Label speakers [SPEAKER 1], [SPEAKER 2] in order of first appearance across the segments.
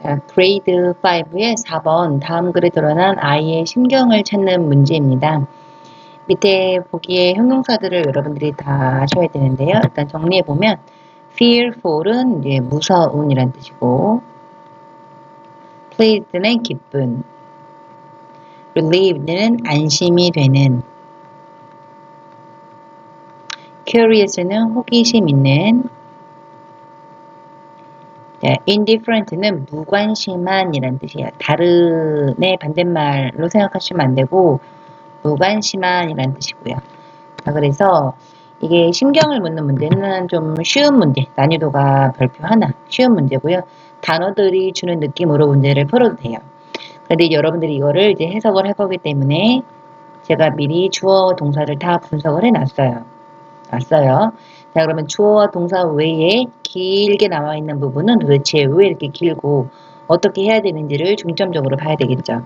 [SPEAKER 1] 자, 그레이드 5의 4번 다음 글에 드러난 아이의 심경을 찾는 문제입니다. 밑에 보기에 형용사들을 여러분들이 다 아셔야 되는데요. 일단 정리해보면 fearful은 이제 무서운이란 뜻이고 pleased는 기쁜, relieved는 안심이 되는, curious는 호기심 있는, indifferent는 무관심한이란 뜻이에요. 다른의 반대말로 생각하시면 안 되고 무관심한이란 뜻이고요. 자, 그래서 이게 심경을 묻는 문제는 좀 쉬운 문제, 난이도가 별표 하나, 쉬운 문제고요. 단어들이 주는 느낌으로 문제를 풀어도 돼요. 그런데 여러분들이 이거를 이제 해석을 할 거기 때문에 제가 미리 주어, 동사를 다 분석을 해놨어요. 자, 그러면 주어와 동사 외에 길게 나와 있는 부분은 도대체 왜 이렇게 길고 어떻게 해야 되는지를 중점적으로 봐야 되겠죠.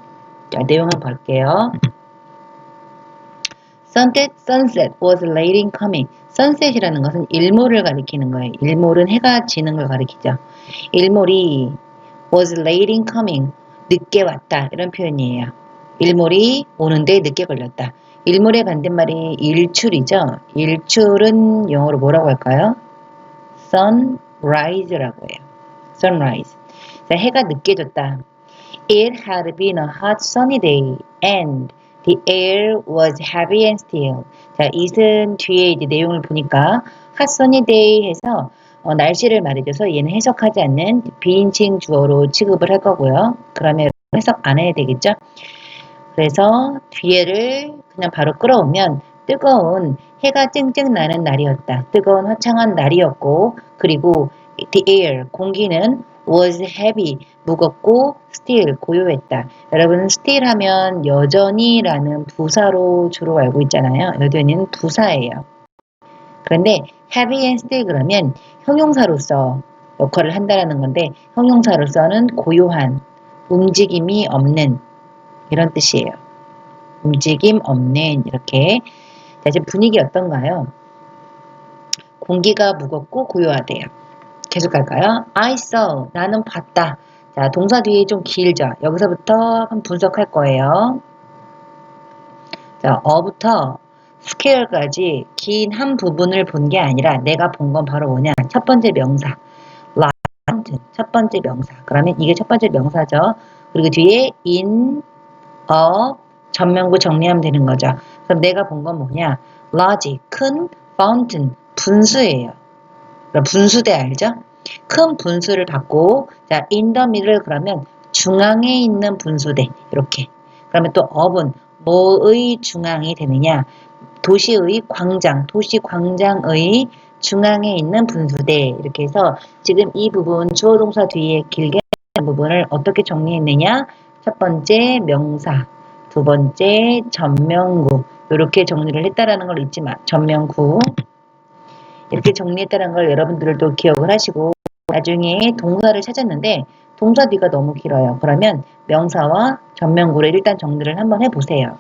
[SPEAKER 1] 자, 내용 한번 볼게요. Sunset was late in coming. sunset이라는 것은 일몰을 가리키는 거예요. 일몰은 해가 지는 걸 가리키죠. 일몰이 was late in coming. 늦게 왔다. 이런 표현이에요. 일몰이 오는데 늦게 걸렸다. 일몰의 반대말이 일출이죠. 일출은 영어로 뭐라고 할까요? sunrise라고 해요. sunrise. 자, 해가 늦게 졌다. It had been a hot sunny day and the air was heavy and still. 자, it은 뒤에 이제 내용을 보니까 hot sunny day 해서 날씨를 말해줘서 얘는 해석하지 않는 비인칭 주어로 취급을 할 거고요. 그러면 해석 안 해야 되겠죠? 그래서 뒤에를 그냥 바로 끌어오면 뜨거운 해가 쨍쨍 나는 날이었다. 뜨거운 화창한 날이었고 그리고 the air, 공기는 was heavy, 무겁고 still, 고요했다. 여러분 still 하면 여전히라는 부사로 주로 알고 있잖아요. 여전히는 부사예요. 그런데 heavy and still 그러면 형용사로서 역할을 한다는 건데 형용사로서는 고요한, 움직임이 없는 이런 뜻이에요. 움직임 없는 이렇게. 자, 지금 분위기 어떤가요? 공기가 무겁고 고요하대요. 계속 갈까요? I saw. 나는 봤다. 자, 동사 뒤에 좀 길죠. 여기서부터 한번 분석할 거예요. 자, 어부터 scare까지 긴 한 부분을 본 게 아니라 내가 본 건 바로 뭐냐? 첫 번째 명사. mountain. 첫 번째 명사. 그러면 이게 첫 번째 명사죠. 그리고 뒤에 in, a, 전면구 정리하면 되는 거죠. 그럼 내가 본 건 뭐냐? large, 큰, fountain, 분수예요. 그럼 분수대 알죠? 큰 분수를 받고, 자, in the middle 그러면 중앙에 있는 분수대. 이렇게. 그러면 또 of은 뭐의 중앙이 되느냐? 도시의 광장, 도시 광장의 중앙에 있는 분수대. 이렇게 해서 지금 이 부분 주어 동사 뒤에 길게 하는 부분을 어떻게 정리했느냐? 첫 번째 명사, 두 번째 전명구. 이렇게 정리를 했다라는 걸 잊지 마. 전명구. 이렇게 정리했다는 걸 여러분들도 기억을 하시고 나중에 동사를 찾았는데 동사 뒤가 너무 길어요. 그러면 명사와 전명구를 일단 정리를 한번 해보세요.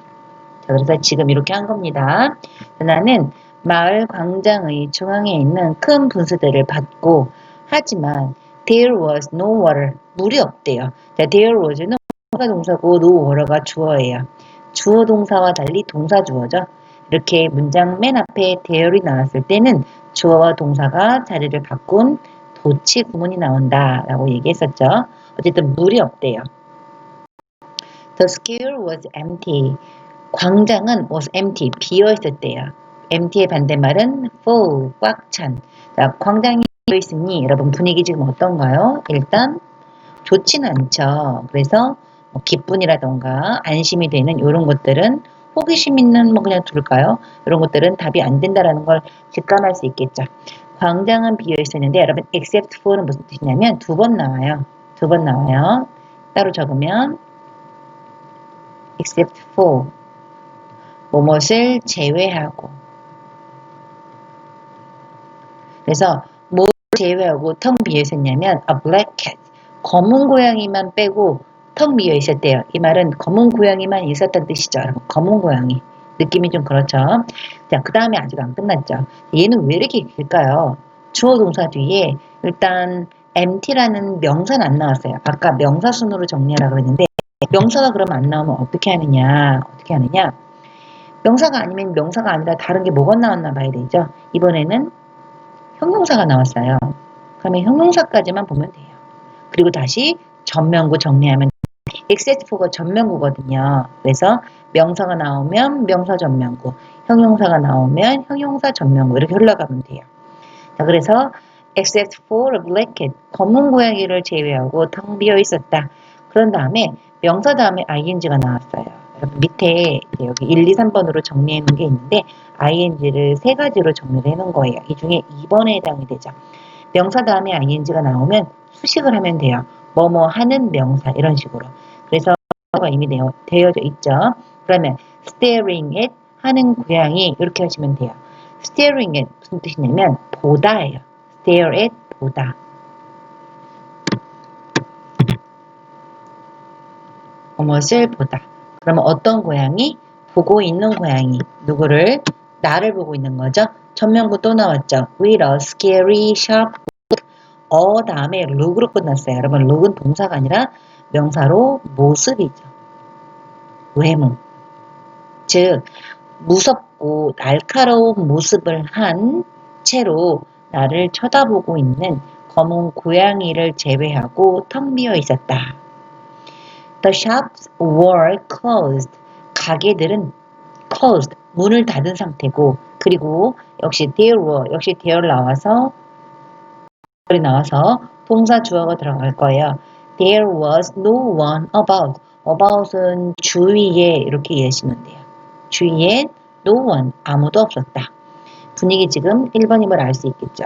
[SPEAKER 1] 자, 그래서 지금 이렇게 한 겁니다. 나는 마을 광장의 중앙에 있는 큰 분수대를 봤고 하지만 there was no water. 물이 없대요. 자, there was는 동사고 no water가 주어예요. 주어 동사와 달리 동사 주어죠. 이렇게 문장 맨 앞에 there이 나왔을 때는 주어와 동사가 자리를 바꾼 도치 구문이 나온다라고 얘기했었죠. 어쨌든 물이 없대요. The square was empty. 광장은 was empty, 비어 있었대요. empty의 반대말은 full, 꽉 찬. 자, 광장이 비어 있으니 여러분 분위기 지금 어떤가요? 일단 좋진 않죠. 그래서 뭐 기쁨이라던가 안심이 되는 이런 것들은 호기심 있는 뭐 그냥 둘까요? 이런 것들은 답이 안 된다라는 걸 직감할 수 있겠죠. 광장은 비어 있었는데 여러분 except for는 무슨 뜻이냐면 두 번 나와요. 두 번 나와요. 따로 적으면 except for 뭐뭇을 제외하고. 그래서 뭘 제외하고 텅 비어 있었냐면 a black cat. 검은 고양이만 빼고 텅 비어 있었대요. 이 말은 검은 고양이만 있었다는 뜻이죠. 여러분, 검은 고양이. 느낌이 좀 그렇죠. 자, 그 다음에 아직 안 끝났죠. 얘는 왜 이렇게 길까요? 주어 동사 뒤에 일단 empty라는 명사는 안 나왔어요. 아까 명사 순으로 정리하라 그랬는데 명사가 그러면 안 나오면 어떻게 하느냐? 명사가 아니면 명사가 아니라 다른 게 뭐가 나왔나 봐야 되죠. 이번에는 형용사가 나왔어요. 그러면 형용사까지만 보면 돼요. 그리고 다시 전면구 정리하면 except for가 전면구거든요. 그래서 명사가 나오면 명사 전면구, 형용사가 나오면 형용사 전면구 이렇게 흘러가면 돼요. 자, 그래서 except for a blanket, 검은 고양이를 제외하고 텅 비어 있었다. 그런 다음에 명사 다음에 ing가 나왔어요. 여러분 밑에 여기 1, 2, 3번으로 정리해 놓은 게 있는데 ing를 세 가지로 정리를 해 놓은 거예요. 이 중에 2번에 해당이 되죠. 명사 다음에 ing가 나오면 수식을 하면 돼요. 뭐뭐 하는 명사 이런 식으로. 그래서 가 이미 되어져 있죠. 그러면 staring at 하는 고양이 이렇게 하시면 돼요. staring at 무슨 뜻이냐면 보다예요. stare at 보다. 무엇을 보다. 그러면 어떤 고양이? 보고 있는 고양이. 누구를? 나를 보고 있는 거죠. 전면구 또 나왔죠. With a scary sharp 다음에 look으로 끝났어요. 여러분 look은 동사가 아니라 명사로 모습이죠. 외모. 즉 무섭고 날카로운 모습을 한 채로 나를 쳐다보고 있는 검은 고양이를 제외하고 텅 비어 있었다. The shops were closed. 가게들은 closed, 문을 닫은 상태고 그리고 역시 there 나와서 동사 주어가 들어갈 거예요. There was no one about. about은 주위에 이렇게 이해하시면 돼요. 주위에 no one, 아무도 없었다. 분위기 지금 1번임을 알 수 있겠죠.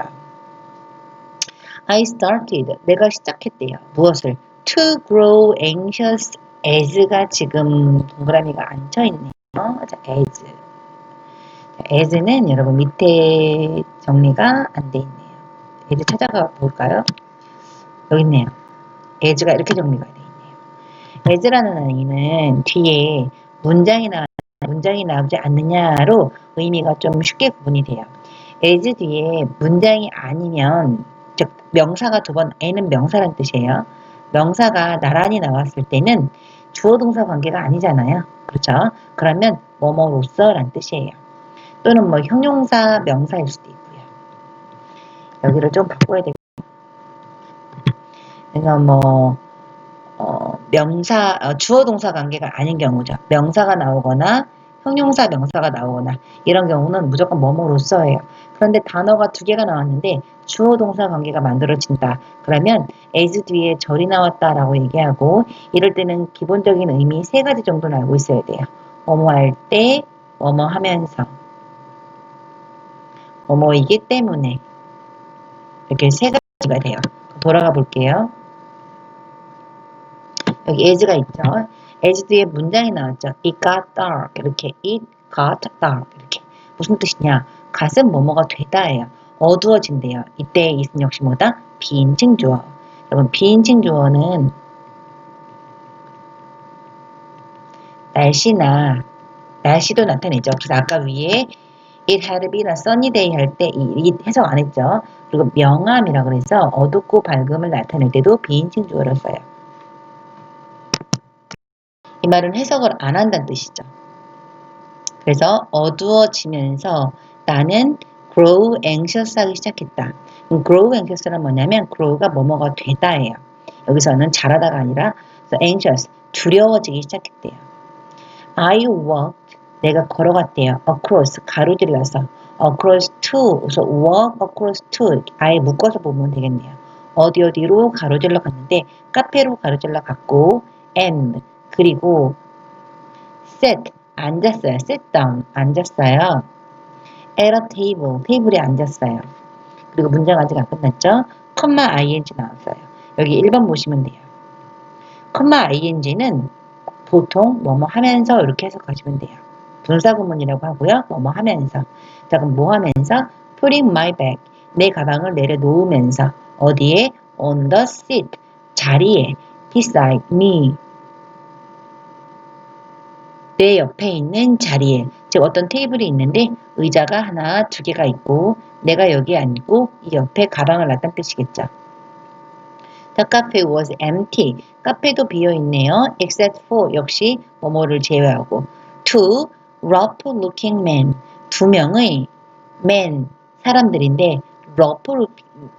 [SPEAKER 1] I started, 내가 시작했대요. 무엇을? To grow anxious as가 지금 동그라미가 앉혀있네요. 자, as는 여러분 밑에 정리가 안 돼 있네요. as 찾아가 볼까요? 여기 있네요. as가 이렇게 정리가 돼 있네요. as라는 아이는 뒤에 문장이 나오지 않느냐로 의미가 좀 쉽게 구분이 돼요. as 뒤에 문장이 아니면 즉 명사가 두 번 N은 명사란 뜻이에요. 명사가 나란히 나왔을 때는 주어 동사 관계가 아니잖아요. 그렇죠? 그러면 뭐뭐로써 란 뜻이에요. 또는 뭐 형용사 명사일 수도 있고요. 여기를 좀 바꿔야 되겠죠. 그래서 뭐 주어 동사 관계가 아닌 경우죠. 명사가 나오거나 형용사 명사가 나오거나 이런 경우는 무조건 뭐뭐로써예요. 그런데 단어가 두 개가 나왔는데 주어 동사 관계가 만들어진다. 그러면 as 뒤에 절이 나왔다라고 얘기하고 이럴 때는 기본적인 의미 세 가지 정도는 알고 있어야 돼요. 뭐뭐 할 때, 뭐뭐 하면서, 뭐뭐이기 때문에 이렇게 세 가지가 돼요. 돌아가 볼게요. 여기 as가 있죠. as 뒤에 문장이 나왔죠. It got dark 이렇게 it got dark 이렇게 무슨 뜻이냐? gat은 뭐뭐가 되다예요. 어두워진대요. 이때 is는 역시 뭐다? 비인칭 주어. 여러분 비인칭 주어는 날씨도 나타내죠. 그래서 아까 위에 it had been a sunny day 할 때 이 해석 안 했죠. 그리고 명암이라 그래서 어둡고 밝음을 나타낼 때도 비인칭 주어를 써요. 이 말은 해석을 안 한다는 뜻이죠. 그래서 어두워지면서 나는 grow anxious 하기 시작했다. grow anxious는 뭐냐면 grow가 뭐뭐가 되다예요. 여기서는 잘하다가 아니라 anxious, 두려워지기 시작했대요. I walked, 내가 걸어갔대요. across, 가로질러서 across to, 그래서 walk across to, 아예 묶어서 보면 되겠네요. 어디로 가로질러 갔는데 카페로 가로질러 갔고 and, 그리고 sat, 앉았어요. sit down, 앉았어요. at a table, 테이블에 앉았어요. 그리고 문장 아직 안 끝났죠? 컴마 ing 나왔어요. 여기 1번 보시면 돼요. 컴마 ing는 보통 뭐뭐 하면서 이렇게 해석하시면 돼요. 분사구문이라고 하고요. 뭐뭐 하면서. 자, 그럼 뭐 하면서? putting my bag, 내 가방을 내려놓으면서 어디에? on the seat, 자리에 beside me, 내 옆에 있는 자리에, 즉 어떤 테이블이 있는데 의자가 하나, 두 개가 있고 내가 여기 앉고 이 옆에 가방을 놨다는 뜻이겠죠. The cafe was empty. 카페도 비어있네요. Except for 역시 뭐뭐를 제외하고 two rough looking men. 두 명의 men 사람들인데 rough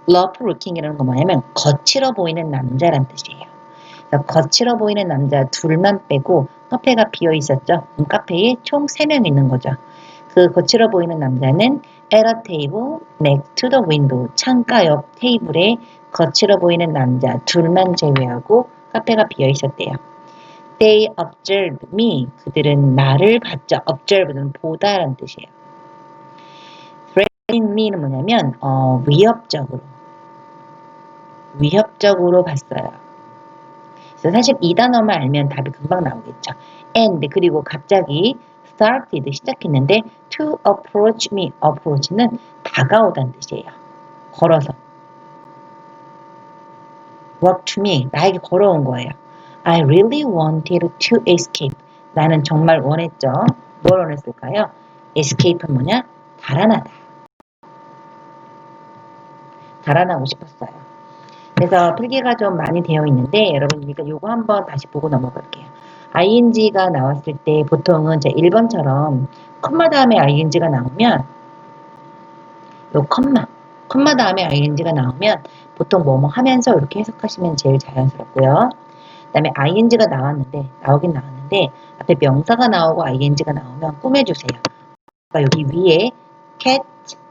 [SPEAKER 1] looking이라는 건 뭐냐면 거칠어 보이는 남자란 뜻이에요. 거칠어 보이는 남자 둘만 빼고 카페가 비어 있었죠. 카페에 총 3명 있는 거죠. 그 거칠어 보이는 남자는 at a table next to the window. 창가 옆 테이블에 거칠어 보이는 남자 둘만 제외하고 카페가 비어 있었대요. They observed me. 그들은 나를 봤죠. observe는 보다라는 뜻이에요. threatening me는 뭐냐면 위협적으로 봤어요. 그래서 사실 이 단어만 알면 답이 금방 나오겠죠. And 그리고 갑자기 started 시작했는데 to approach me. approach는 다가오다는 뜻이에요. 걸어서. walk to me. 나에게 걸어온 거예요. I really wanted to escape. 나는 정말 원했죠. 뭘 원했을까요? escape는 뭐냐? 달아나다. 달아나고 싶었어요. 그래서 필기가 좀 많이 되어 있는데 여러분 요거 한번 다시 보고 넘어갈게요. ing가 나왔을 때 보통은 제 1번처럼 컴마 다음에 ing가 나오면 요 컴마 다음에 ing가 나오면 보통 뭐뭐 하면서 이렇게 해석하시면 제일 자연스럽고요. 그 다음에 ing가 나오긴 나왔는데 앞에 명사가 나오고 ing가 나오면 꾸며주세요. 그러니까 여기 위에 cat,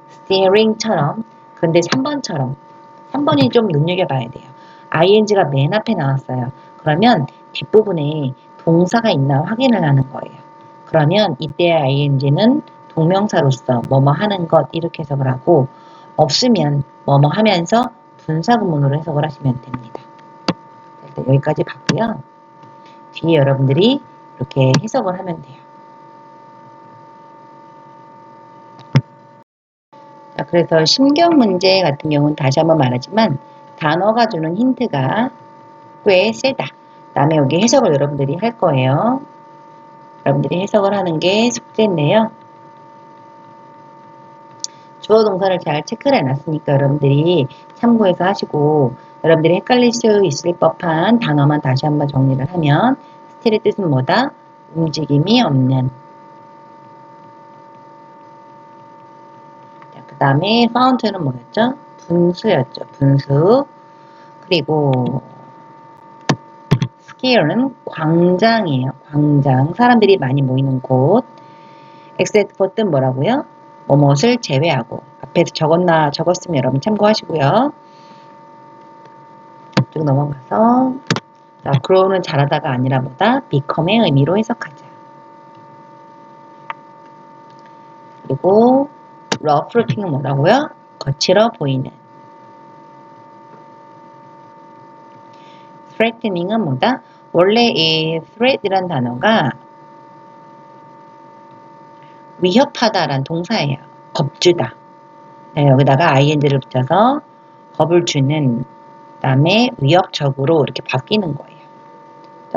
[SPEAKER 1] steering처럼 근데 3번이 좀 눈여겨봐야 돼요. ing가 맨 앞에 나왔어요. 그러면 뒷부분에 동사가 있나 확인을 하는 거예요. 그러면 이때의 ing는 동명사로서 뭐뭐 하는 것 이렇게 해석을 하고 없으면 뭐뭐 하면서 분사구문으로 해석을 하시면 됩니다. 일단 여기까지 봤고요. 뒤에 여러분들이 이렇게 해석을 하면 돼요. 자, 그래서 심경 문제 같은 경우는 다시 한번 말하지만 단어가 주는 힌트가 꽤 세다. 그 다음에 여기 해석을 여러분들이 할 거예요. 여러분들이 해석을 하는 게 숙제인데요. 주어 동사를 잘 체크를 해놨으니까 여러분들이 참고해서 하시고 여러분들이 헷갈릴 수 있을 법한 단어만 다시 한번 정리를 하면 스틸의 뜻은 뭐다? 움직임이 없는. 그 다음에 fountain은 뭐였죠? 분수였죠. 분수. 그리고 square는 광장이에요. 광장. 사람들이 많이 모이는 곳. except for 뜻 뭐라고요? 뭐뭇을 제외하고. 앞에서 적었으면 여러분 참고하시고요. 쭉 넘어가서 자, grow는 자라다가 아니라 뭐다? become의 의미로 해석하자. 그리고 rough looking은 뭐라고요? 거칠어 보이는. threatening은 뭐다? 원래 이 threat이란 단어가 위협하다란 동사예요. 겁주다. 네, 여기다가 ing를 붙여서 겁을 주는 다음에 위협적으로 이렇게 바뀌는 거예요.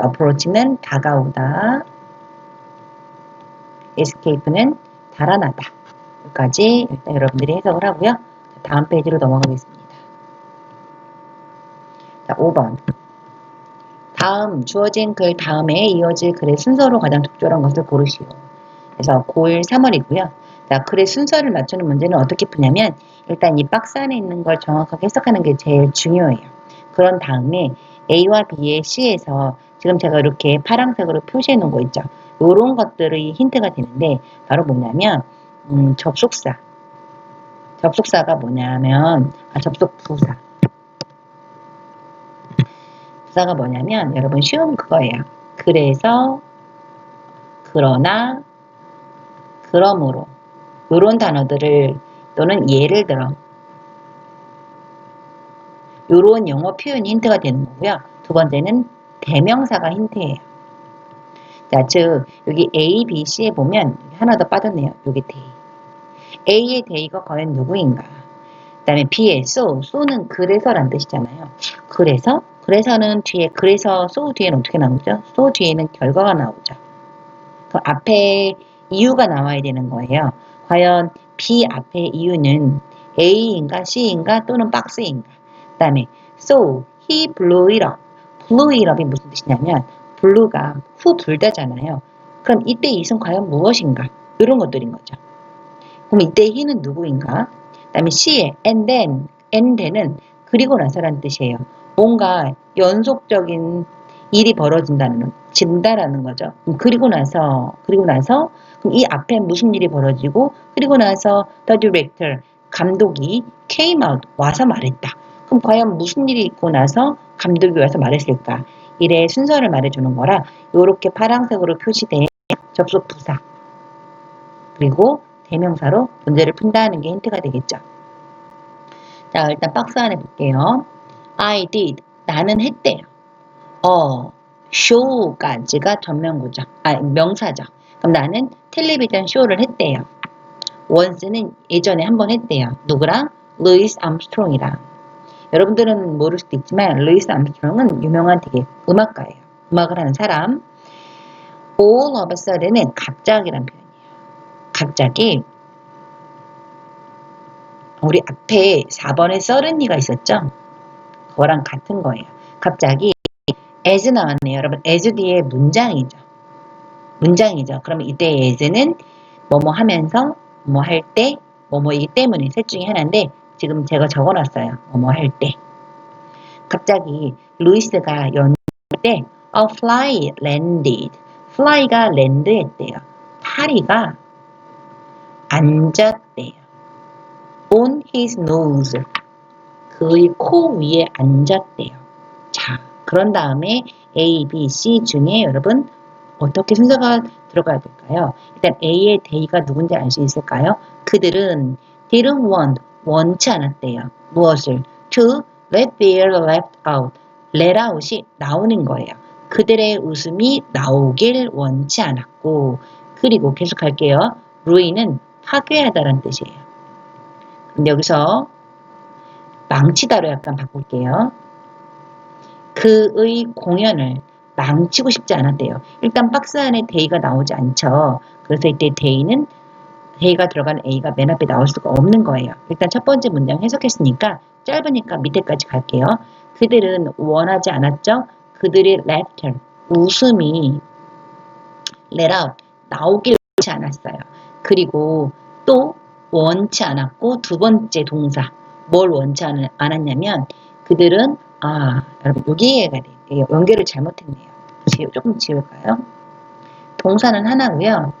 [SPEAKER 1] approach는 다가오다. escape는 달아나다. 여기까지 일단 여러분들이 해석을 하고요. 다음 페이지로 넘어가겠습니다. 자, 5번. 다음 주어진 글 다음에 이어질 글의 순서로 가장 적절한 것을 고르시오. 그래서 고1 3월이고요. 자, 글의 순서를 맞추는 문제는 어떻게 푸냐면 일단 이 박스 안에 있는 걸 정확하게 해석하는 게 제일 중요해요. 그런 다음에 A와 B의 C에서 지금 제가 이렇게 파란색으로 표시해 놓은 거 있죠. 이런 것들이 힌트가 되는데 바로 뭐냐면 접속사. 접속사가 뭐냐면 접속 부사. 부사가 뭐냐면 여러분 쉬운 그거예요. 그래서, 그러나, 그러므로 이런 단어들을 또는 예를 들어 이런 영어 표현이 힌트가 되는 거고요. 두 번째는 대명사가 힌트예요. 자, 즉 여기 A, B, C에 보면 하나 더 빠졌네요. 여기 they. A의 they가 과연 누구인가? 그 다음에 B의 so는 그래서란 뜻이잖아요. 그래서는 뒤에 그래서 so 뒤에는 어떻게 나오죠? so 뒤에는 결과가 나오죠. 그 앞에 이유가 나와야 되는 거예요. 과연 B 앞에 이유는 A인가 C인가 또는 박스인가? 그 다음에 so he blew it up. blew it up이 무슨 뜻이냐면 blue가 후 불다잖아요. 그럼 이때 it은 과연 무엇인가? 이런 것들인 거죠. 그럼 이때 he는 누구인가? 그 다음에 she의 and then은 그리고 나서라는 뜻이에요. 뭔가 연속적인 일이 진다라는 거죠. 그리고 나서 그럼 이 앞에 무슨 일이 벌어지고 그리고 나서 the director 감독이 came out 와서 말했다. 그럼 과연 무슨 일이 있고 나서 감독이 와서 말했을까? 일의 순서를 말해주는 거라 이렇게 파란색으로 표시된 접속 부사 그리고 대명사로 문제를 푼다는 게 힌트가 되겠죠. 자, 일단 박스 안에 볼게요. I did. 나는 했대요. show까지가 전면구죠. 명사죠. 그럼 나는 텔레비전 쇼를 했대요. once는 예전에 한번 했대요. 누구랑? 루이스 암스트롱이랑. 여러분들은 모를 수도 있지만 루이스 암스트롱은 유명한 되게 음악가예요. 음악을 하는 사람. all of a sudden은 갑자기란 표현이에요. 갑자기 우리 앞에 4번에 suddenly가 있었죠? 그거랑 같은 거예요. 갑자기 as 나왔네요. 여러분 as 뒤에 문장이죠. 그러면 이때 as는 뭐뭐 하면서 뭐뭐 할 때 뭐뭐이기 때문에 셋 중에 하나인데 지금 제가 적어놨어요. 뭐뭐 할 때. 갑자기 루이스가 연주할 때 a fly landed. fly가 land했대요. 파리가 앉았대요. on his nose. 그의 코 위에 앉았대요. 자, 그런 다음에 A, B, C 중에 여러분 어떻게 순서가 들어가야 될까요? 일단 A의 대의가 누군지 알 수 있을까요? 그들은 didn't 원치 않았대요. 무엇을? To let their left out. let out이 나오는 거예요. 그들의 웃음이 나오길 원치 않았고 그리고 계속할게요. ruin은 파괴하다라는 뜻이에요. 근데 여기서 망치다로 약간 바꿀게요. 그의 공연을 망치고 싶지 않았대요. 일단 박스 안에 데이가 나오지 않죠. 그래서 이때 데이가 들어간 A가 맨 앞에 나올 수가 없는 거예요. 일단 첫 번째 문장 해석했으니까 짧으니까 밑에까지 갈게요. 그들은 원하지 않았죠. 그들의 laughter, 웃음이 let out, 나오길 원치 않았어요. 그리고 또 원치 않았고 두 번째 동사 뭘 원치 않았냐면 그들은 여러분 여기가 돼요. 연결을 잘못했네요. 조금 지울까요? 동사는 하나고요.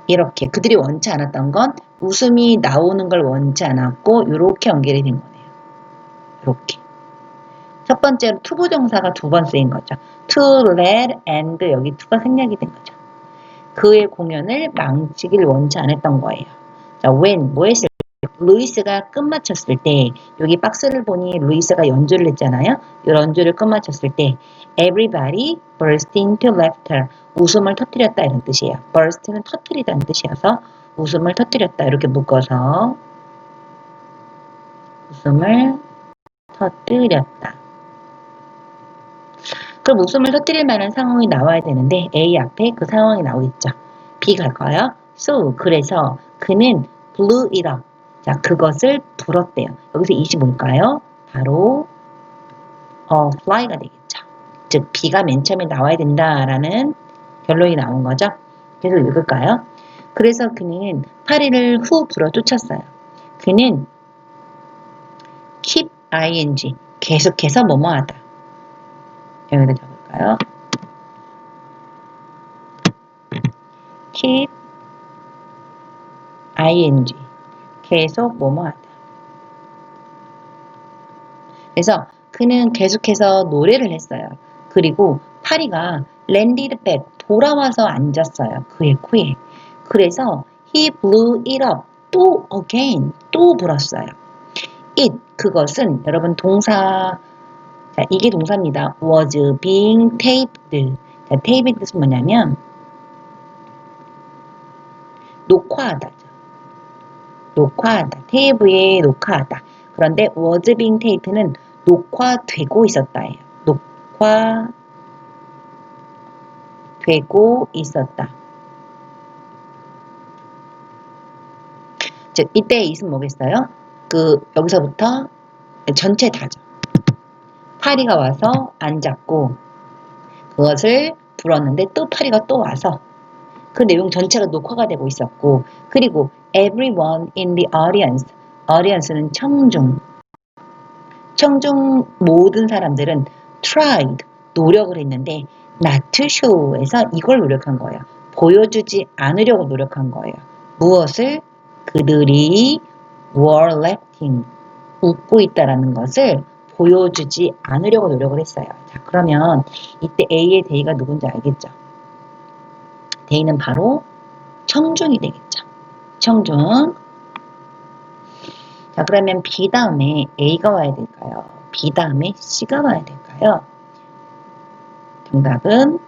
[SPEAKER 1] 이렇게 그들이 원치 않았던 건 웃음이 나오는 걸 원치 않았고 이렇게 연결이 된 거네요. 이렇게. 첫 번째로 투부정사가 두 번 쓰인 거죠. to let and 여기 to가 생략이 된 거죠. 그의 공연을 망치길 원치 않았던 거예요. 자, when 뭐 했을 때 루이스가 끝마쳤을 때 여기 박스를 보니 루이스가 연주를 했잖아요. 이 연주를 끝마쳤을 때 everybody burst into laughter 웃음을 터뜨렸다 이런 뜻이에요. burst는 터뜨리다는 뜻이어서 웃음을 터뜨렸다 이렇게 묶어서 웃음을 터뜨렸다. 그럼 웃음을 터뜨릴 만한 상황이 나와야 되는데 A 앞에 그 상황이 나오겠죠. B 갈까요? So 그래서 그는 blew it up. 자, 그것을 불었대요. 여기서 it이 뭘까요? 바로 fly가 되겠죠. 즉 B가 맨 처음에 나와야 된다라는 결론이 나온 거죠. 계속 읽을까요? 그래서 그는 파리를 후 불어 쫓았어요. 그는 keep ing 계속해서 뭐뭐하다. 여기다 적을까요? keep ing 계속 뭐뭐하다. 그래서 그는 계속해서 노래를 했어요. 그리고 파리가 landed back 돌아와서 앉았어요. 그의 코에. 그래서 he blew it up 또 again 또 불었어요. it 그것은 여러분 동사 자, 이게 동사입니다. was being taped. 자, tape의 뜻은 뭐냐면 녹화하다. 녹화하다. 테이프에 녹화하다. 그런데 was being taped는 녹화되고 있었다예요. 녹화되고 있었다. 즉 이때 it은 뭐겠어요? 여기서부터 전체 다죠. 파리가 와서 앉았고 그것을 불었는데 또 파리가 또 와서 그 내용 전체가 녹화가 되고 있었고 그리고 everyone in the audience는 청중 모든 사람들은 tried 노력을 했는데 not to show에서 이걸 노력한 거예요. 보여주지 않으려고 노력한 거예요. 무엇을? 그들이 were laughing 웃고 있다라는 것을 보여주지 않으려고 노력을 했어요. 자, 그러면 이때 A의 대의가 누군지 알겠죠? 대의는 바로 청중이 되겠죠. 청중. 자, 그러면 B 다음에 A가 와야 될까요? B 다음에 C가 와야 될까요? 정답은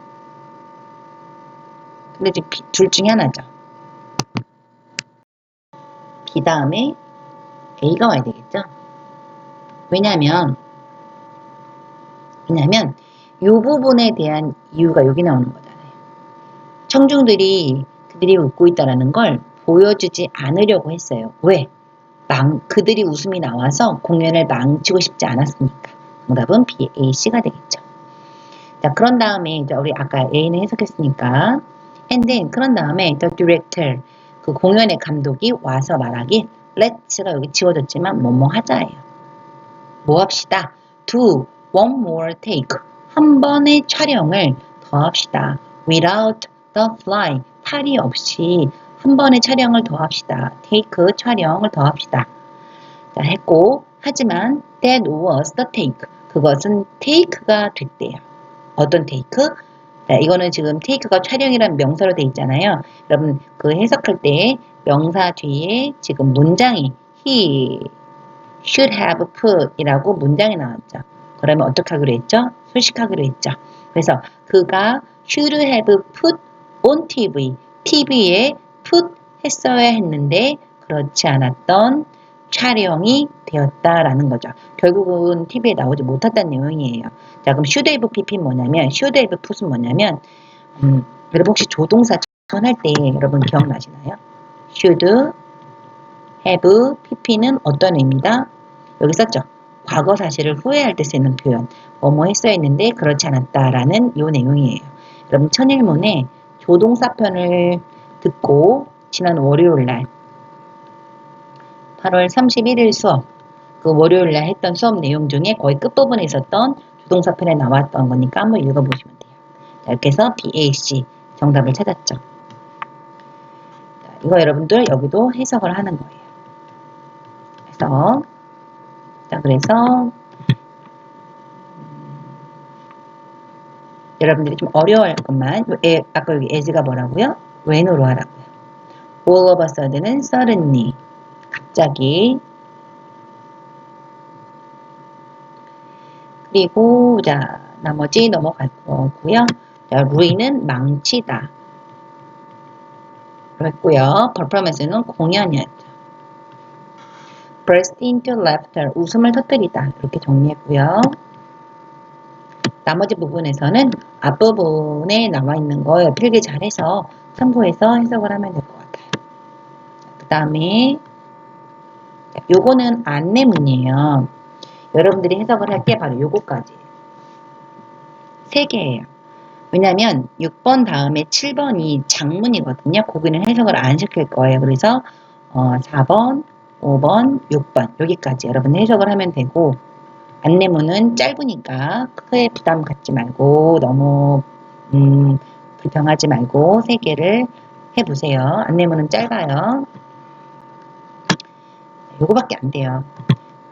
[SPEAKER 1] 근데 지금 둘 중에 하나죠. B 다음에 A가 와야 되겠죠. 왜냐하면 이 부분에 대한 이유가 여기 나오는 거잖아요. 청중들이 그들이 웃고 있다는 걸 보여주지 않으려고 했어요. 왜? 그들이 웃음이 나와서 공연을 망치고 싶지 않았으니까. 정답은 B, A, C가 되겠죠. 자, 그런 다음에 이제 우리 아까 A는 해석했으니까 and then 그런 다음에 the director 그 공연의 감독이 와서 말하기 let's가 여기 지워졌지만 뭐뭐 하자예요. 뭐 합시다. do one more take 한 번의 촬영을 더 합시다. without the fly 탈이 없이 한 번의 촬영을 더 합시다. take 촬영을 더 합시다. 자, 했고 하지만 that was the take 그것은 take가 됐대요. 어떤 take? 자, 이거는 지금 take가 촬영이라는 명사로 되어 있잖아요. 여러분 그 해석할 때 명사 뒤에 지금 문장이 he should have put 이라고 문장이 나왔죠. 그러면 어떻게 하기로 했죠? 소식하기로 했죠. 그래서 그가 should have put on TV에 put 했어야 했는데 그렇지 않았던 촬영이 되었다라는 거죠. 결국은 TV에 나오지 못했다는 내용이에요. 자, 그럼 should have pp는 뭐냐면 should have put은 뭐냐면 여러분 혹시 조동사 전할 때 여러분 기억나시나요? should have pp는 어떤 의미다? 여기 썼죠. 과거 사실을 후회할 때 쓰는 표현. 뭐뭐 했어야 했는데 그렇지 않았다라는 요 내용이에요. 여러분 천일문에 조동사 편을 듣고 지난 월요일날 8월 31일 수업 그 월요일날 했던 수업 내용 중에 거의 끝부분에 있었던 조동사 편에 나왔던 거니까 한번 읽어보시면 돼요. 자, 이렇게 해서 BAC 정답을 찾았죠. 자, 이거 여러분들 여기도 해석을 하는 거예요. 그래서 여러분들이 좀 어려워할 것만 아까 여기 as가 뭐라고요? when으로 하라고요. all of a sudden은 suddenly 갑자기 그리고 자 나머지 넘어갈 거고요. 자, ruin은 망치다 그랬고요. performance는 공연이었죠. burst into laughter 웃음을 터뜨리다 이렇게 정리했고요. 나머지 부분에서는 앞부분에 나와 있는 거 필기 잘해서 참고해서 해석을 하면 될 것 같아요. 그 다음에 요거는 안내문이에요. 여러분들이 해석을 할 게 바로 요거까지 3개예요. 왜냐면 6번 다음에 7번이 장문이거든요. 거기는 해석을 안 시킬 거예요. 그래서 4번, 5번, 6번 여기까지 여러분 해석을 하면 되고 안내문은 짧으니까 크게 부담 갖지 말고 너무 불평하지 말고 3개를 해보세요. 안내문은 짧아요. 요거밖에 안 돼요.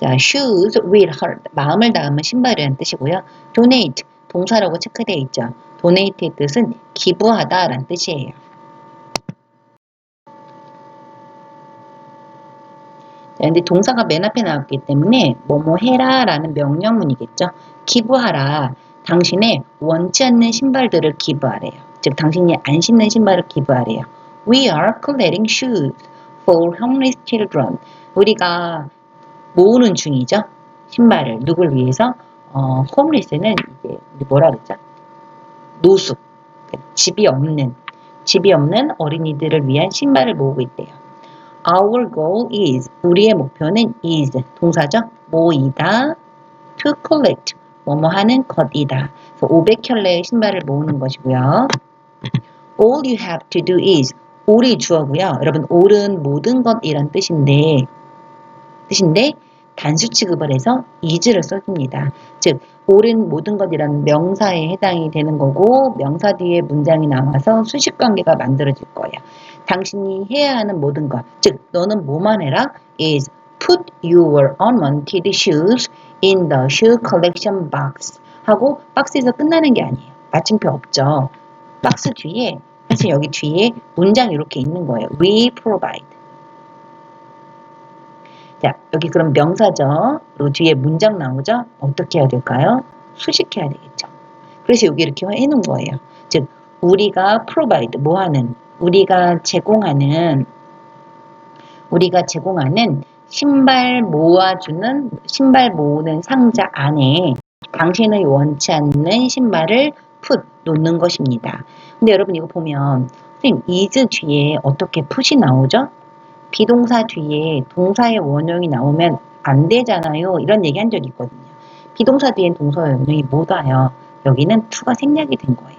[SPEAKER 1] 자, shoes will hurt. 마음을 닿으면 신발이라는 뜻이고요. donate. 동사라고 체크되어 있죠. donate의 뜻은 기부하다 라는 뜻이에요. 자, 근데 동사가 맨 앞에 나왔기 때문에 뭐뭐 해라 라는 명령문이겠죠. 기부하라. 당신의 원치 않는 신발들을 기부하래요. 즉 당신이 안 신는 신발을 기부하래요. We are collecting shoes for homeless children. 우리가 모으는 중이죠. 신발을 누굴 위해서? 홈리스는 이제 뭐라 그랬죠? 노숙, 집이 없는 어린이들을 위한 신발을 모으고 있대요. Our goal is. 우리의 목표는 is. 동사죠. 모이다. To collect. 뭐뭐 하는 것이다. 500켤레의 신발을 모으는 것이고요. All you have to do is. all이 주어고요. 여러분 all은 모든 것이란 뜻인데 단수 취급을 해서 is를 써줍니다. 즉 all은 모든 것이라는 명사에 해당이 되는 거고 명사 뒤에 문장이 나와서 수식관계가 만들어질 거예요. 당신이 해야 하는 모든 것, 즉 너는 뭐만 해라 is put your unwanted shoes in the shoe collection box 하고 박스에서 끝나는 게 아니에요. 마침표 없죠. 박스 뒤에 사실 여기 뒤에 문장이 이렇게 있는 거예요. We provide. 자, 여기 그럼 명사죠. 그리고 뒤에 문장 나오죠? 어떻게 해야 될까요? 수식해야 되겠죠. 그래서 여기 이렇게 해놓은 거예요. 즉, 우리가 provide, 뭐 하는, 우리가 제공하는 신발 모으는 상자 안에 당신의 원치 않는 신발을 놓는 것입니다. 근데 여러분 이거 보면 선생님 is 뒤에 어떻게 put이 나오죠? 비동사 뒤에 동사의 원형이 나오면 안 되잖아요. 이런 얘기 한 적이 있거든요. 비동사 뒤엔 동사의 원형이 못 와요. 여기는 to가 생략이 된 거예요.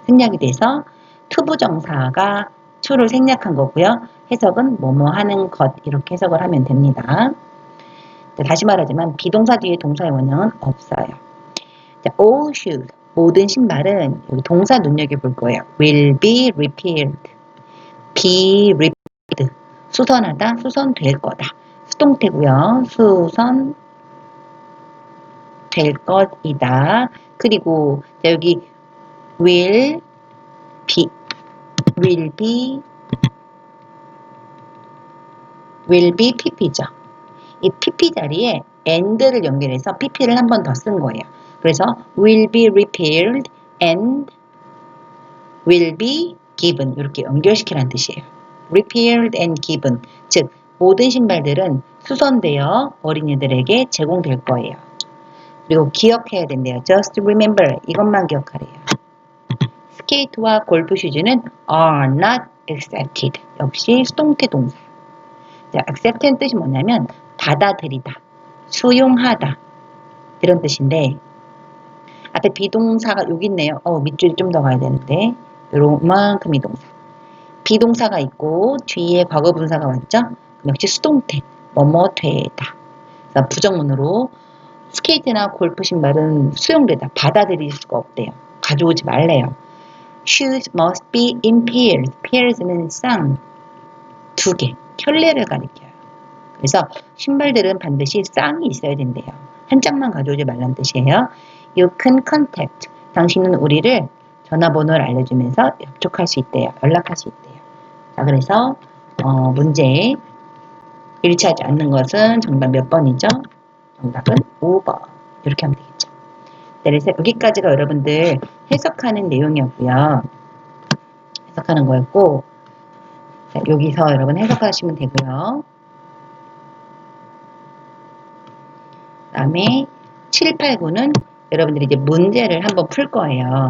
[SPEAKER 1] 생략이 돼서 투부정사가 to를 생략한 거고요. 해석은 뭐뭐 하는 것 이렇게 해석을 하면 됩니다. 다시 말하지만 비동사 뒤에 동사의 원형은 없어요. 자, all shoes, 모든 신발은 여기 동사 눈여겨볼 거예요. will be repaired, be repaired, 수선하다, 수선될 거다. 수동태고요. 수선될 것이다. 그리고 자, 여기 will be pp죠. 이 pp 자리에 and를 연결해서 pp를 한 번 더 쓴 거예요. 그래서 will be repaired and will be given 이렇게 연결시키라는 뜻이에요. repaired and given 즉 모든 신발들은 수선되어 어린이들에게 제공될 거예요. 그리고 기억해야 된대요. just remember 이것만 기억하래요. 스케이트와 골프 슈즈는 are not accepted 역시 수동태 동사. 자, accept는 뜻이 뭐냐면 받아들이다, 수용하다 이런 뜻인데 앞에 비동사가 여기 있네요. 밑줄이 좀 더 가야 되는데 요만큼이 동사. 비동사가 있고 뒤에 과거분사가 왔죠? 그럼 역시 수동태 뭐뭐 되다. 그래서 부정문으로 스케이트나 골프 신발은 수용되다. 받아들일 수가 없대요. 가져오지 말래요. Shoes must be in pairs. pairs는 쌍, 두 개, 켤레를 가리켜요. 그래서 신발들은 반드시 쌍이 있어야 된대요. 한 짝만 가져오지 말란 뜻이에요. You can contact. 당신은 우리를 전화번호를 알려주면서 접촉할 수 있대요. 연락할 수 있대요. 자, 그래서 문제 일치하지 않는 것은 정답 몇 번이죠? 정답은 5번. 이렇게 하면 되겠죠. 그래서 여기까지가 여러분들 해석하는 내용이었고요. 해석하는 거였고 자, 여기서 여러분 해석하시면 되고요. 그 다음에 7, 8, 9는 여러분들이 이제 문제를 한번 풀 거예요.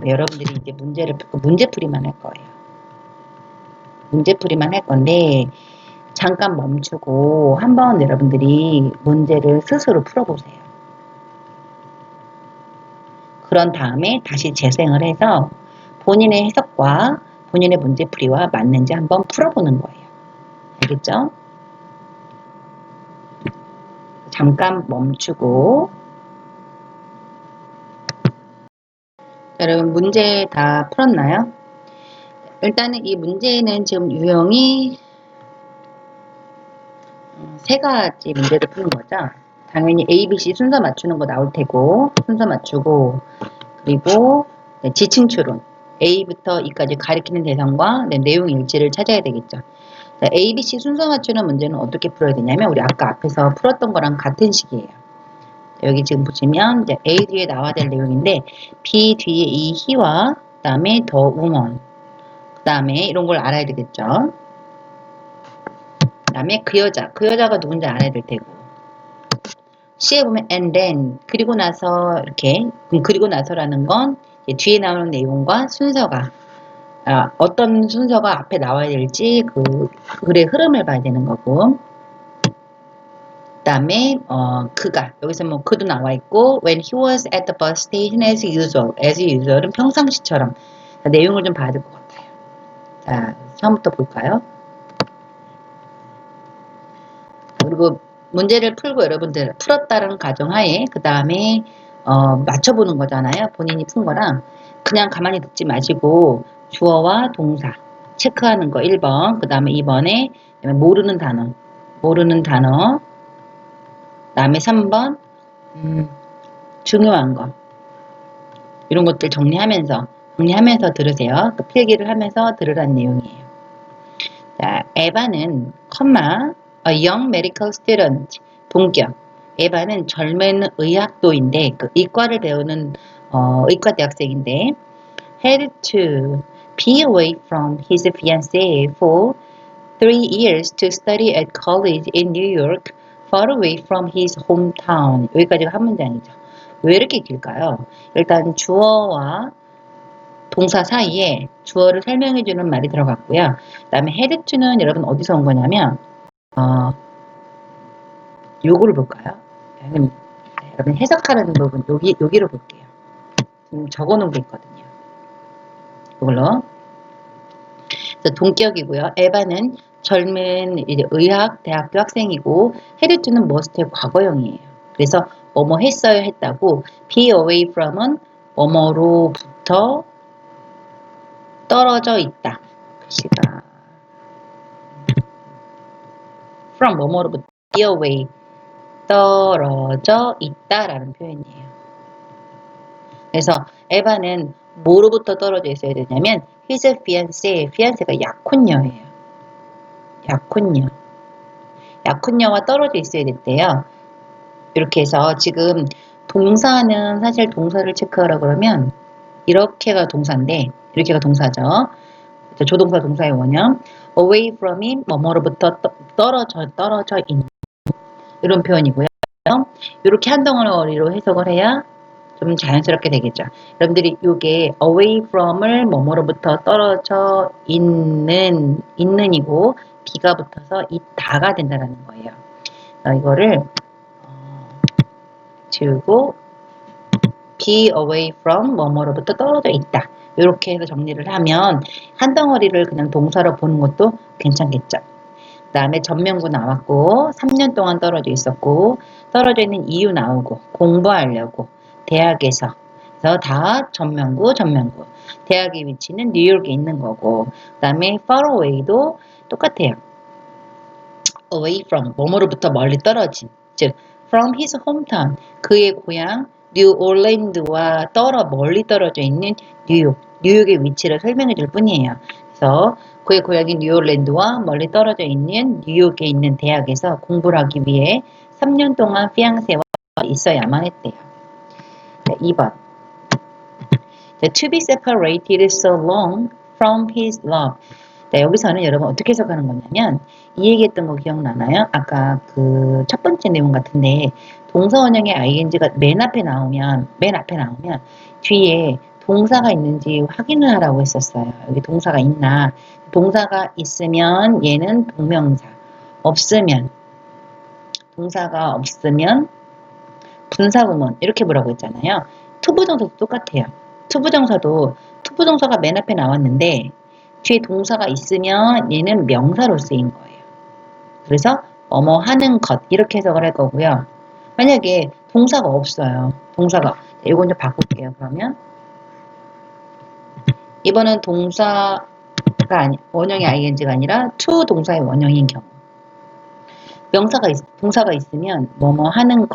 [SPEAKER 1] 여러분들이 이제 문제를 풀고 문제풀이만 할 거예요. 문제풀이만 할 건데 잠깐 멈추고 한번 여러분들이 문제를 스스로 풀어보세요. 그런 다음에 다시 재생을 해서 본인의 해석과 본인의 문제풀이와 맞는지 한번 풀어보는 거예요. 알겠죠? 잠깐 멈추고 여러분 문제 다 풀었나요? 일단은 이 문제는 지금 유형이 세 가지 문제를 푸는 거죠. 당연히 A, B, C 순서 맞추는 거 나올 테고 순서 맞추고 그리고 지층 추론 A부터 E까지 가리키는 대상과 내용 일치를 찾아야 되겠죠. 자, A, B, C 순서 맞추는 문제는 어떻게 풀어야 되냐면 우리 아까 앞에서 풀었던 거랑 같은 식이에요. 여기 지금 보시면 이제 A 뒤에 나와야 될 내용인데 B 뒤에 이 he와 그 다음에 the woman 그 다음에 이런 걸 알아야 되겠죠. 그 다음에 그 여자가 누군지 알아야 될 테고 C에 보면 and then 그리고 나서 이렇게 그리고 나서라는 건 뒤에 나오는 내용과 순서가 어떤 순서가 앞에 나와야 될지 그 글의 흐름을 봐야 되는 거고, 그다음에 그가 여기서 뭐 그도 나와 있고 when he was at the bus station as usual은 평상시처럼. 자, 내용을 좀 봐야 될 것 같아요. 자, 처음부터 볼까요? 그리고 문제를 풀고 여러분들 풀었다는 가정하에 그 다음에 맞춰보는 거잖아요. 본인이 푼 거랑 그냥 가만히 듣지 마시고 주어와 동사 체크하는 거 1번, 그 다음에 2번에 모르는 단어 그 다음에 3번 중요한 거 이런 것들 정리하면서 들으세요. 그 필기를 하면서 들으라는 내용이에요. 자, 에바는 a young medical student 동격. 에바는 젊은 의학도인데 그 이과를 배우는 의과 대학생인데 had to be away from his fiancée for 3 years to study at college in New York, far away from his hometown. 여기까지가 한 문장이죠. 왜 이렇게 길까요? 일단 주어와 동사 사이에 주어를 설명해주는 말이 들어갔고요. 그 다음에 had to는 여러분 어디서 온 거냐면 요거를 볼까요? 여러분 해석하는 부분 여기로 볼게요. 지금 적어놓은 게 있거든요. 이걸로 동격이고요. 에바는 젊은 이제 의학 대학교 학생이고 had to는 must의 과거형이에요. 그래서 뭐뭐 했어요 했다고 be away from은 뭐뭐로부터 떨어져 있다. 글씨가 from 뭐뭐로부터 be away 떨어져 있다라는 표현이에요. 그래서 에바는 뭐로부터 떨어져 있어야 되냐면 his fiance가 약혼녀예요. 약혼녀와 떨어져 있어야 됐대요. 이렇게 해서 지금 동사는 사실 동사를 체크하라 그러면 이렇게가 동사인데 이렇게가 동사죠. 조동사 동사의 원형 away from이 뭐뭐로부터 떨어져 있는 이런 표현이고요. 이렇게 한 덩어리로 해석을 해야 좀 자연스럽게 되겠죠. 여러분들이 이게 away from을 뭐뭐로부터 떨어져 있는이고 B가 붙어서 있다가 된다는 거예요. 이거를 지우고 be away from 뭐뭐로부터 떨어져 있다. 이렇게 해서 정리를 하면 한 덩어리를 그냥 동사로 보는 것도 괜찮겠죠. 그 다음에 전면구 나왔고 3년 동안 떨어져 있었고 떨어져 있는 이유 나오고 공부하려고 대학에서 그래서 다 전면구 대학의 위치는 뉴욕에 있는 거고 그 다음에 far away도 똑같아요. away from 뭐뭐로부터 멀리 떨어진 즉 from his hometown 그의 고향 뉴올랜드와 멀리 떨어져 있는 뉴욕의 위치를 설명해 줄 뿐이에요. 그래서 그의 고향인 뉴올랜드와 멀리 떨어져 있는 뉴욕에 있는 대학에서 공부를 하기 위해 3년 동안 피앙세와 있어야만 했대요. 네, 2번 To be separated so long from his love. 네, 여기서는 여러분 어떻게 해석하는 거냐면 이 얘기했던 거 기억나나요? 아까 그 첫 번째 내용 같은데 동사 원형의 ing가 맨 앞에 나오면 뒤에 동사가 있는지 확인을 하라고 했었어요. 여기 동사가 있나? 동사가 있으면 얘는 동명사, 동사가 없으면 분사구문 이렇게 보라고 했잖아요. 투부정사도 똑같아요. 투부정사가 맨 앞에 나왔는데 뒤에 동사가 있으면 얘는 명사로 쓰인 거예요. 그래서 뭐뭐 하는 것 이렇게 해석을 할 거고요. 만약에 동사가 없어요. 이건 좀 바꿀게요. 그러면 이번은 동사가 원형의 ing가 아니라 to 동사의 원형인 경우 동사가 있으면 뭐뭐 하는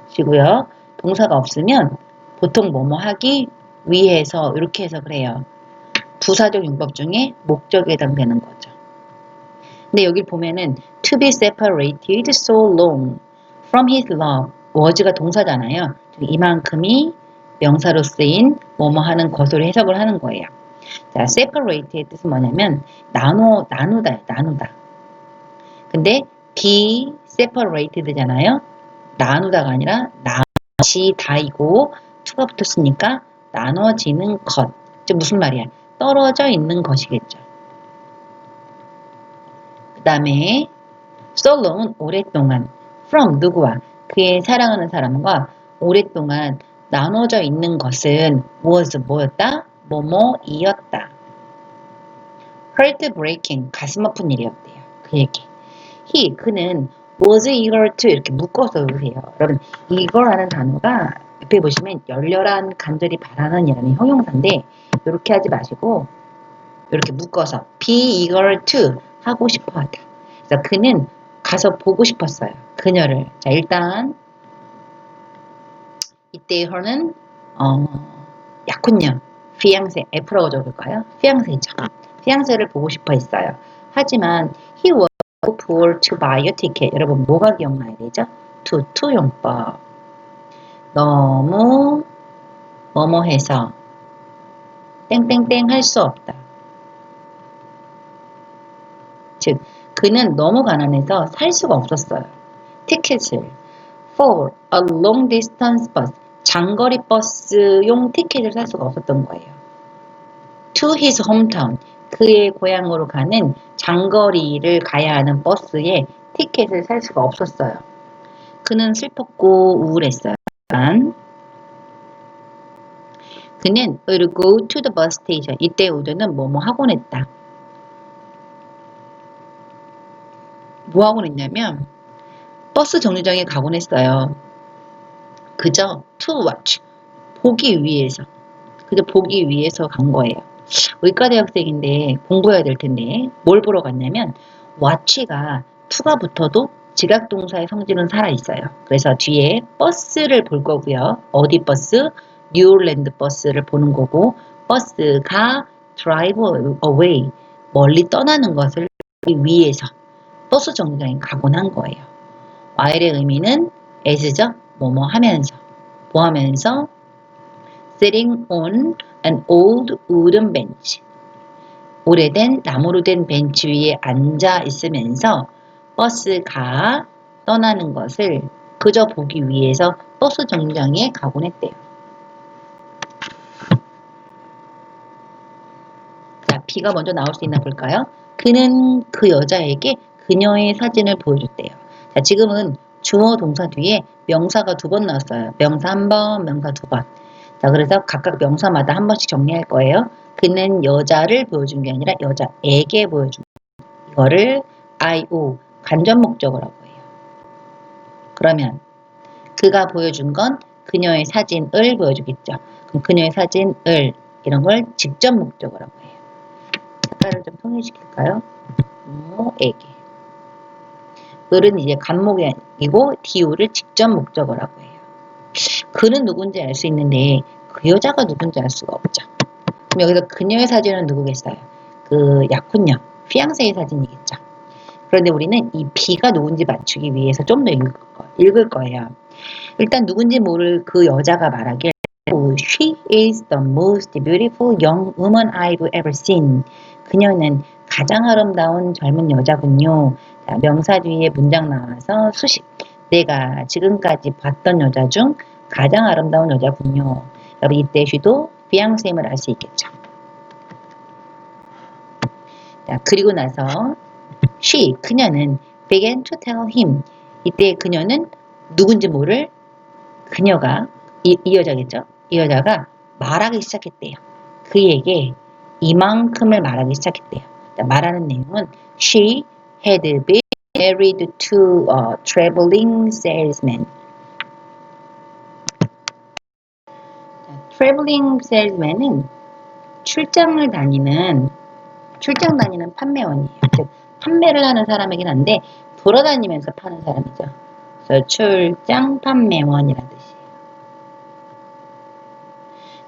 [SPEAKER 1] 것이고요. 동사가 없으면 보통 뭐뭐 하기 위해서 이렇게 해석을 해요. 부사적 용법 중에 목적에 해당되는 거죠. 근데 여기 보면은 to be separated so long from his love was가 동사잖아요. 이만큼이 명사로 쓰인 뭐뭐 하는 것으로 해석을 하는 거예요. 자, separate의 뜻은 뭐냐면 나누다. 근데 be separated잖아요. 나누다가 아니라 나누다이고 to가 붙었으니까 나눠지는 것. 즉 무슨 말이야? 떨어져 있는 것이겠죠. 그 다음에 so long은 오랫동안, from 누구와 그의 사랑하는 사람과 오랫동안 나눠져 있는 것은 was 뭐였다? 뭐뭐이었다. heartbreaking 가슴 아픈 일이었대요. 그 얘기. 그는 was eager to 이렇게 묶어서 외우세요. 여러분 eager라는 단어가 옆에 보시면 열렬한 간절히 바라는 이라는 형용사인데 이렇게 하지 마시고 이렇게 묶어서 be eager to 하고 싶어 하다. 그래서 그는 가서 보고 싶었어요. 그녀를. 자 일단 이때 her는 약혼녀 fiancé F라고 적을까요? fiancé죠. fiancé를 보고 싶어 했어요. 하지만 he was too poor to buy a ticket. 여러분 뭐가 기억나야 되죠? to 용법. 너무 뭐뭐해서 땡땡땡 할 수 없다. 즉 그는 너무 가난해서 살 수가 없었어요. 티켓을 for a long distance bus 장거리 버스용 티켓을 살 수가 없었던 거예요. to his hometown 그의 고향으로 가는 장거리를 가야 하는 버스에 티켓을 살 수가 없었어요. 그는 슬펐고 우울했어요. 그는 will go to the bus station 이때 우드는 뭐뭐 하곤 했다. 뭐 하곤 했냐면 버스 정류장에 가곤 했어요. 그저 to watch 보기 위해서 그저 보기 위해서 간 거예요. 의과대학생인데 공부해야 될 텐데 뭘 보러 갔냐면 watch가 to가 붙어도 지각동사의 성질은 살아있어요. 그래서 뒤에 버스를 볼 거고요. 어디 버스? 뉴올랜드 버스를 보는 거고 버스가 drive away 멀리 떠나는 것을 보기 위해서 버스 정류장에 가곤 한 거예요. while의 의미는 as죠. 뭐뭐 하면서 뭐 하면서 sitting on an old wooden bench 오래된 나무로 된 벤치 위에 앉아 있으면서 버스가 떠나는 것을 그저 보기 위해서 버스 정류장에 가곤 했대요. 자, B가 먼저 나올 수 있나 볼까요? 그는 그 여자에게 그녀의 사진을 보여줬대요. 자, 지금은 주어 동사 뒤에 명사가 2번 나왔어요. 명사 1번, 명사 2번. 자, 그래서 각각 명사마다 한 번씩 정리할 거예요. 그는 여자를 보여준 게 아니라 여자에게 보여준 거예요. 이거를 IO, 간접 목적어라고 해요. 그러면 그가 보여준 건 그녀의 사진을 보여주겠죠. 그럼 그녀의 사진을 이런 걸 직접 목적어라고 해요. 작가를 좀 통일시킬까요? 뭐에게. 을은 이제 간목이고 DO를 직접 목적어라고 해요. 그는 누군지 알 수 있는데 그 여자가 누군지 알 수가 없죠. 그럼 여기서 그녀의 사진은 누구겠어요? 그 약혼녀, 피앙세의 사진이겠죠. 그런데 우리는 이 B가 누군지 맞추기 위해서 좀 더 읽을 거예요. 일단 누군지 모를 그 여자가 말하길 She is the most beautiful young woman I've ever seen. 그녀는 가장 아름다운 젊은 여자군요. 자, 명사 뒤에 문장 나와서 수식. 내가 지금까지 봤던 여자 중 가장 아름다운 여자군요. 여러분 이때 she도 비앙세임을 알 수 있겠죠. 자, 그리고 나서 she 그녀는 began to tell him 이때 그녀는 누군지 모를 그녀가 이 여자겠죠. 이 여자가 말하기 시작했대요. 그에게 이만큼을 말하기 시작했대요. 자, 말하는 내용은 she had been married to a traveling salesman. traveling salesman은 출장 다니는 판매원이에요. 즉 판매를 하는 사람이긴 한데 돌아다니면서 파는 사람이죠. 그래서 출장 판매원이라는 뜻이에요.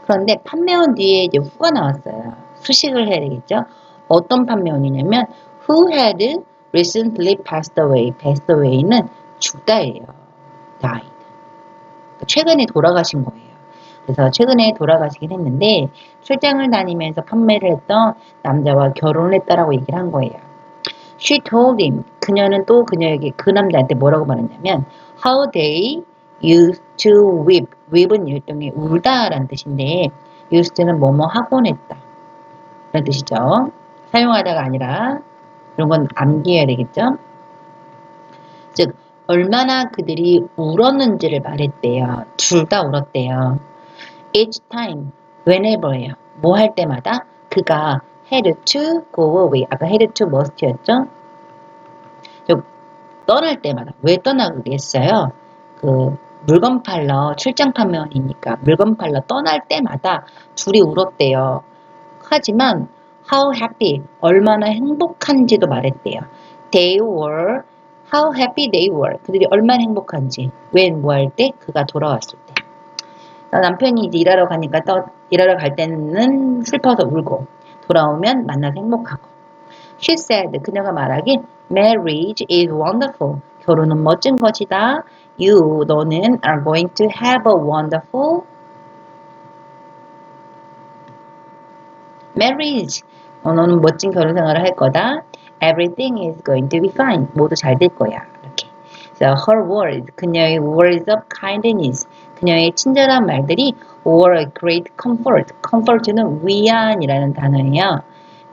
[SPEAKER 1] 그런데 판매원 뒤에 이제 who가 나왔어요. 수식을 해야 되겠죠. 어떤 판매원이냐면 who had recently passed away. passed away는 죽다예요. died. 최근에 돌아가신 거예요. 그래서 최근에 돌아가시긴 했는데 출장을 다니면서 판매를 했던 남자와 결혼을 했다라고 얘기를 한 거예요. She told him. 그녀는 또 그녀에게 그 남자한테 뭐라고 말했냐면 How they used to weep. weep은 일종의 울다라는 뜻인데 used는 뭐뭐 하곤 했다. 그런 뜻이죠. 사용하다가 아니라 이런 건 암기해야 되겠죠. 즉 얼마나 그들이 울었는지를 말했대요. 둘 다 울었대요. Each time, whenever예요. 뭐 할 때마다 그가 had to go away. 아까 had to must였죠. 떠날 때마다 왜 떠나겠어요? 그 물건 팔러 출장 판매원이니까 물건 팔러 떠날 때마다 둘이 울었대요. 하지만 how happy 얼마나 행복한지도 말했대요. They were how happy they were 그들이 얼마나 행복한지 when 뭐 할 때 그가 돌아왔을 때 남편이 이제 일하러 가니까 일하러 갈 때는 슬퍼서 울고 돌아오면 만나서 행복하고 She said 그녀가 말하길 Marriage is wonderful 결혼은 멋진 것이다. You 너는 are going to have a wonderful marriage. 너는 멋진 결혼 생활을 할 거다. Everything is going to be fine. 모두 잘 될 거야. 이렇게. So her words, 그녀의 words of kindness, 그녀의 친절한 말들이 were a great comfort. comfort는 위안이라는 단어예요.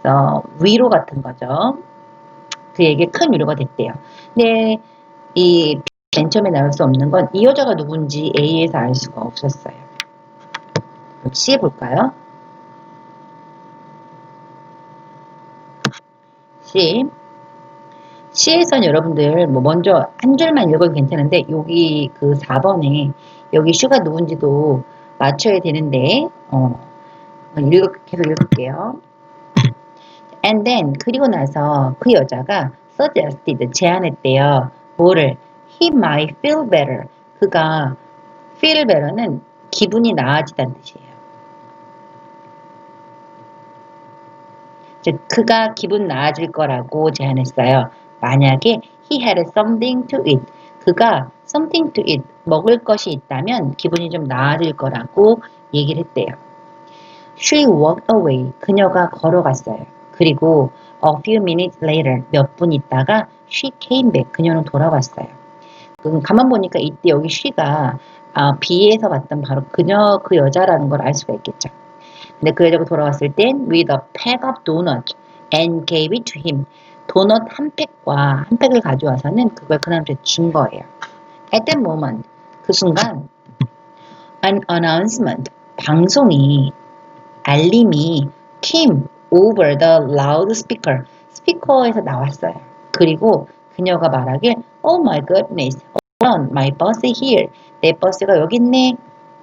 [SPEAKER 1] 그래서 위로 같은 거죠. 그에게 큰 위로가 됐대요. 근데 이 맨 처음에 나올 수 없는 건 이 여자가 누군지 A에서 알 수가 없었어요. C 볼까요? C에선 여러분들 뭐 먼저 한 줄만 읽어도 괜찮은데 여기 그 4번에 여기 슈가 누군지도 맞춰야 되는데 계속 읽을게요. And then 그리고 나서 그 여자가 suggested 제안했대요. 뭐를? He might feel better. 그가 feel better는 기분이 나아지다는 뜻이에요. 즉 그가 기분 나아질 거라고 제안했어요. 만약에 he had something to eat. 그가 something to eat. 먹을 것이 있다면 기분이 좀 나아질 거라고 얘기를 했대요. She walked away. 그녀가 걸어갔어요. 그리고 a few minutes later. 몇 분 있다가 she came back. 그녀는 돌아왔어요. 가만 보니까 이때 여기 she가 B에서 봤던 바로 그녀, 그 여자라는 걸 알 수가 있겠죠. 근데 그 여자가 돌아왔을 땐 with a pack of donuts and gave it to him. 도넛 한 팩과 한 팩을 가져와서는 그걸 그 남자한테 준 거예요. At that moment, 그 순간 an announcement, 방송이 알림이 came over the loudspeaker, 스피커에서 나왔어요. 그리고 그녀가 말하길 Oh my goodness, hold on, my bus is here. 내 버스가 여기 있네.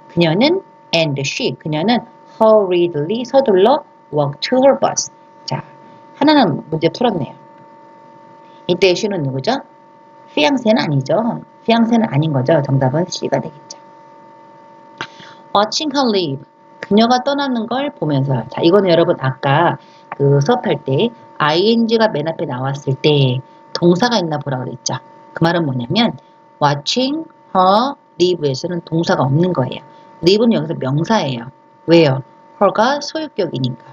[SPEAKER 1] 그녀는 and she, 그녀는 hurriedly 서둘러 walk to her bus. 자, 하나는 문제 풀었네요. 이때 she는 누구죠? fiancé는 아니죠. fiancé는 아닌 거죠. 정답은 C가 되겠죠. watching her leave. 그녀가 떠나는 걸 보면서. 자, 이거는 여러분 아까 그 수업할 때 ing가 맨 앞에 나왔을 때 동사가 있나 보라고 그랬죠. 그 말은 뭐냐면 watching her leave에서는 동사가 없는 거예요. leave는 여기서 명사예요. 왜요? her가 소유격이니까.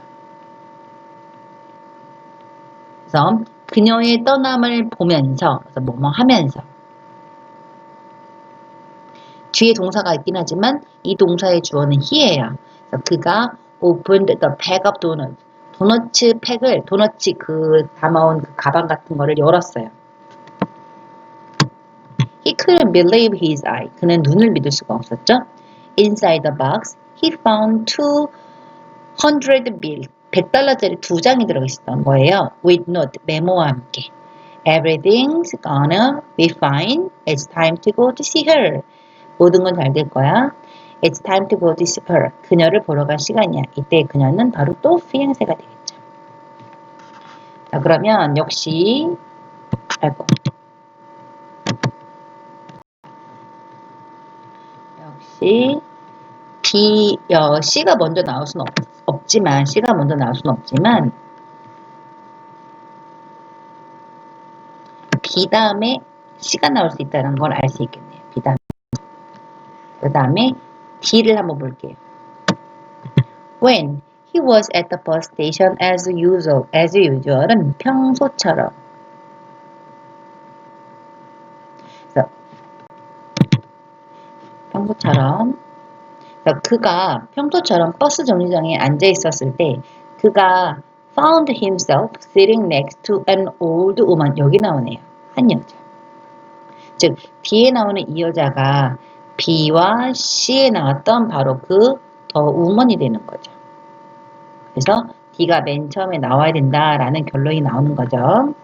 [SPEAKER 1] 그래서 그녀의 떠남을 보면서, 그래서 뭐뭐 하면서. 뒤에 동사가 있긴 하지만 이 동사의 주어는 he예요. 그래서 그가 opened the pack of donuts. 도너츠 팩을, 도너츠 그 담아온 그 가방 같은 거를 열었어요. He couldn't believe his eye. 그는 눈을 믿을 수가 없었죠. Inside the box, he found 200 bills. 100달러짜리 2장이 들어있었던 거예요. With note, 메모와 함께. Everything's gonna be fine. It's time to go to see her. 모든 건 잘 될 거야. It's time to go to see her. 그녀를 보러 갈 시간이야. 이때 그녀는 바로 또 fiancé가 되겠죠. 자, 그러면 역시 C가 먼저 나올 수는 없지만 C가 먼저 나올 수는 없지만 B 다음에 C가 나올 수 있다는 걸 알 수 있겠네요. B 다음에. 그 다음에 D를 한번 볼게요. When he was at the bus station as usual은 평소처럼. 그래서 평소처럼. 그러니까 그가 평소처럼 버스 정류장에 앉아 있었을 때 그가 found himself sitting next to an old woman. 여기 나오네요. 한 여자. 즉 B에 나오는 이 여자가 B와 C에 나왔던 바로 그 더 우먼이 되는 거죠. 그래서 D가 맨 처음에 나와야 된다라는 결론이 나오는 거죠.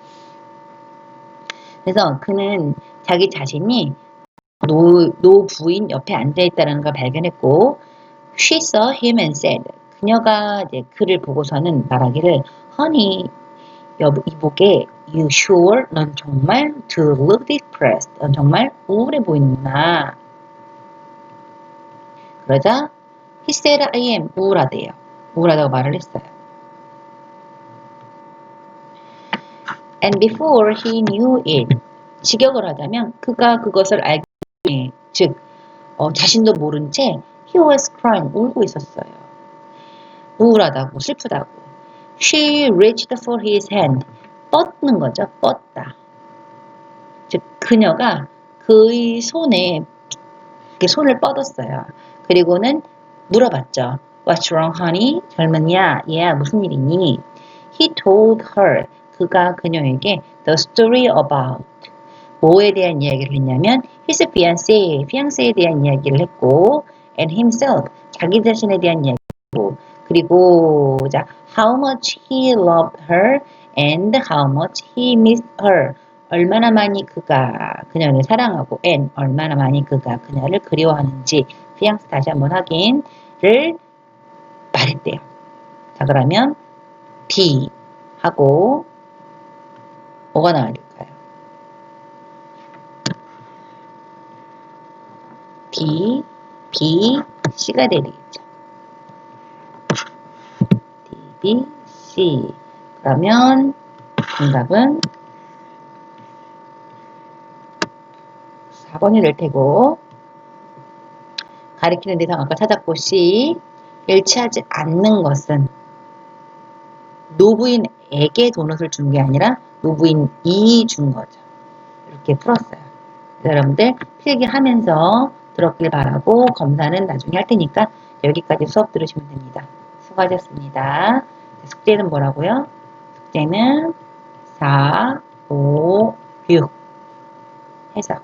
[SPEAKER 1] 그래서 그는 자기 자신이 노 부인 옆에 앉아있다는 걸 발견했고 She saw him and said 그녀가 이제 그를 보고서는 말하기를 Honey, 이복에 You sure? 넌 정말 to look depressed. 넌 정말 우울해 보이는구나. 그러자 He said I am 우울하대요. 우울하다고 말을 했어요. And before he knew it 직역을 하자면 그가 그것을 알기 전에 즉 자신도 모른 채 he was crying 울고 있었어요. 우울하다고 슬프다고. She reached for his hand 뻗는 거죠. 뻗다. 즉 그녀가 그의 손에 손을 뻗었어요. 그리고는 물어봤죠. What's wrong, honey? 젊은이야, 얘야 무슨 일이니? He told her 그가 그녀에게 the story about 뭐에 대한 이야기를 했냐면 his fiancee에 대한 이야기를 했고 and himself 자기 자신에 대한 이야기고 그리고 자 how much he loved her and how much he missed her 얼마나 많이 그가 그녀를 사랑하고 and 얼마나 많이 그가 그녀를 그리워하는지 fiance 다시 한번 확인을 말했대요. 자 그러면 B 하고 뭐가 나와야 될까요? B, B, C가 되겠죠. D, B, C. 그러면 정답은 4번이 될 테고 가리키는 대상 아까 찾았고 C 일치하지 않는 것은 노부인에게 도넛을 준 게 아니라 노부인이 준 거죠. 이렇게 풀었어요. 여러분들 필기하면서 들었길 바라고 검사는 나중에 할 테니까 여기까지 수업 들으시면 됩니다. 수고하셨습니다. 숙제는 뭐라고요? 숙제는 4, 5, 6 해석